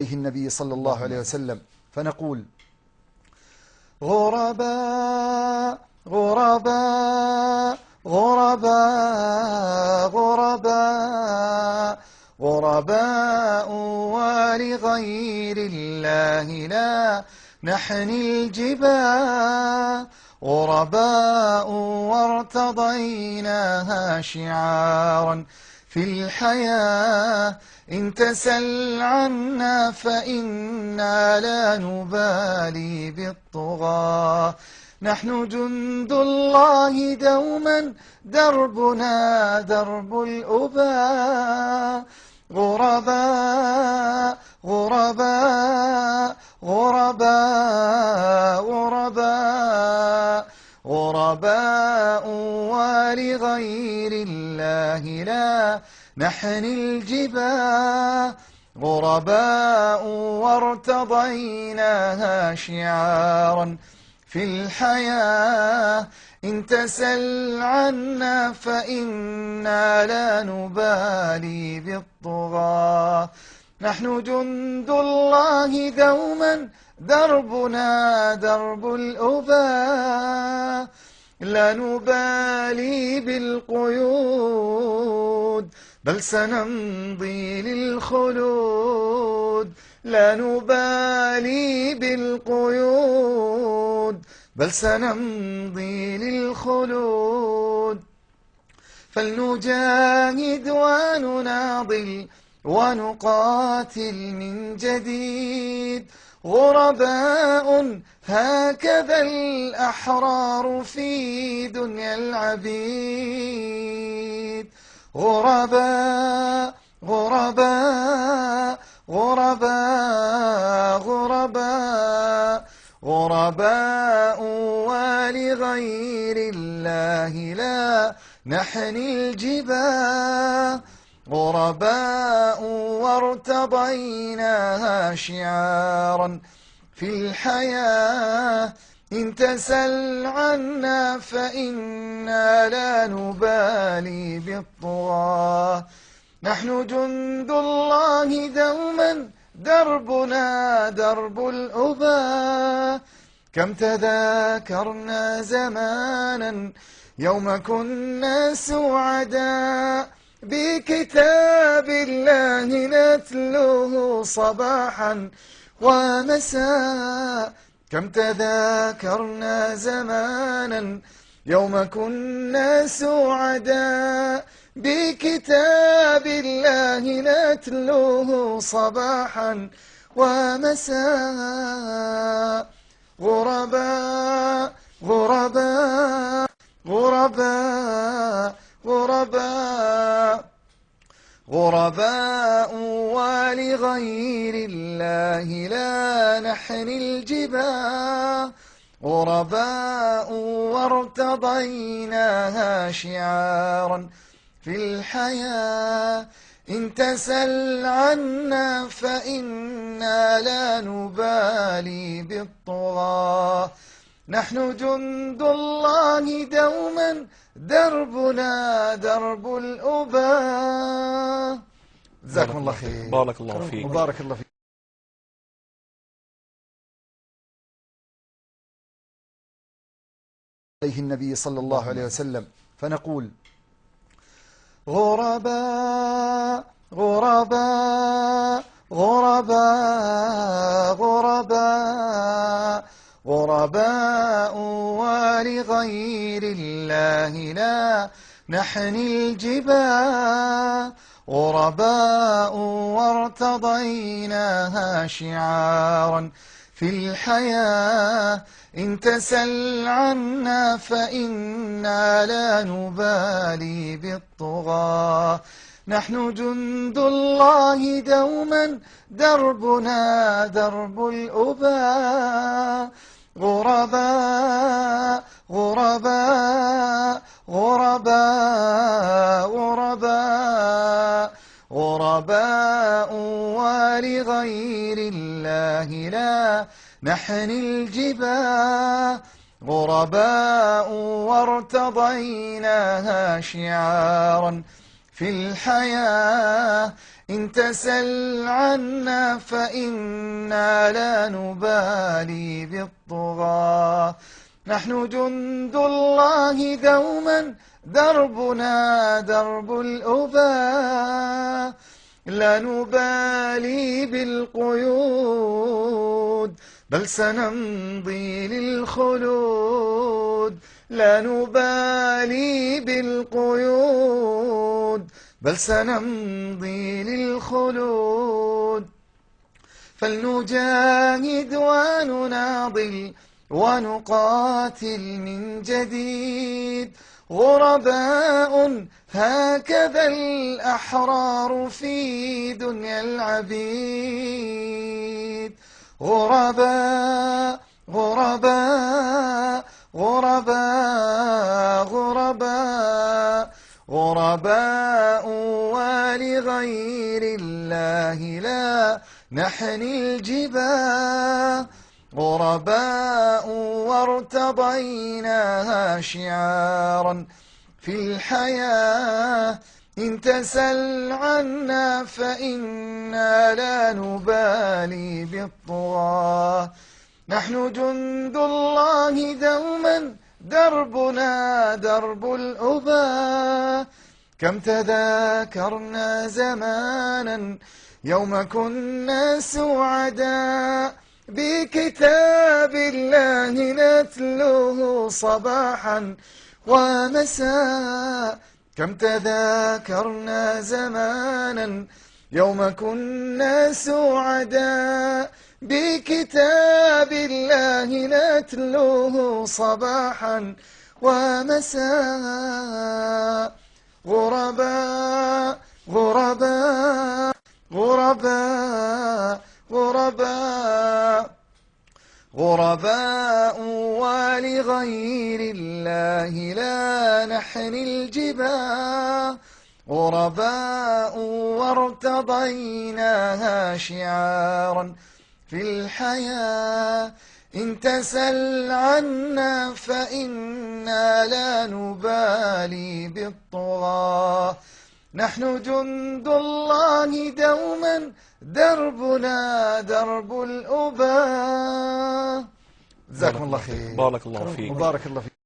النبي صلى الله عليه وسلم، فنقول: غرباء غرباء غرباء غرباء غرباء ولغير الله لا نحني الجباه، غرباء وارتضيناها شعارا في الحياة، إن تسل عنا فإنا لا نبالي بالطغاة، نحن جند الله دوما دربنا درب الأباء، غرباء غرباء غرباء غرباء غرباء ولغير الله لا نحني الجباه، غرباء وارتضيناها شعارا في الحياة، إن تسل عنا فإنا لا نبالي بالطغاة، نحن جند الله دوما دربنا درب الأباء، لا نبالي بالقيود بل سنمضي للخلود، لا نبالي بالقيود بل سنمضي للخلود، فلنجاهد ونناضل ونقاتل من جديد، غرباء هكذا الأحرار في دنيا العبيد، غرباء غرباء غرباء غرباء غرباء ولغير الله لا نحني الجباه، غرباء وارتضيناها شعارا في الحياة، إن تسل عنا فإنا لا نبالي بالطغاة، نحن جند الله دوما دربنا درب الأباء، كم تذاكرنا زمانا يوم كنا سعداء بكتاب الله نتلوه صباحا ومساء، كم تذاكرنا زمانا يوم كنا سعداء بكتاب الله نتلوه صباحا ومساء، غرباء غرباء غرباء غرباء غرباء ولغير الله لا نحني الجباه، غرباء وارتضيناها شعارا في الحياة، إن تسل عنا فإنا لا نبالي بالطغاة، نحن جند الله دوما دربنا درب الأباء. جزاكم الله خير. بارك الله فيك. وبارك الله فيك. عليه النبي صلى الله عليه وسلم، فنقول: غرباء غرباء غرباء غرباء غرباء ولغير الله لا نحني الجباه، غرباء وارتضيناها شعارا في الحياة، إن تسل عنا فإنا لا نبالي بالطغاة، نحن جند الله دوما دربنا درب الأباء، غرباء غرباء غرباء غرباء غرباء ولغير الله لا نحني الجباه، غرباء وارتضيناها شعارا في الحياة، إن تسل عنا فإنا لا نبالي بالطغاة. نحن جند الله دوما دربنا درب الأباء. لا نبالي بالقيود بل سنمضي للخلود. لا نبالي بالقيود بل سنمضي للخلود. فلنجاهد ونناضل ونقاتل من جديد. غرباء هكذا الأحرار في دنيا العبيد. غرباء غرباء غرباء غرباء غرباء ولغير الله لا نحني الجباه. غرباء وارتضيناها شعارا في الحياة. إن تسل عنا فإنا لا نبالي بالطغاة. نحن جند الله دوما دربنا درب الأباء. كم تذاكرنا زمانا يوم كنا سعداء بكتاب الله نتلوه صباحا ومساء. كم تذاكرنا زمانا يوم كنا سعداء بكتاب الله نتلوه صباحا ومساء. غرباء غرباء غرباء غرباء غرباء ولغير الله لا نحني الجباه. غرباء وارتضيناها شعارا في الحياة. إن تسل عنا فإنا لا نبالي بالطغاة. نحن جند الله دوما دربنا درب الأباء. جزاكم الله خير. بارك الله فيك. وبارك الله فيك.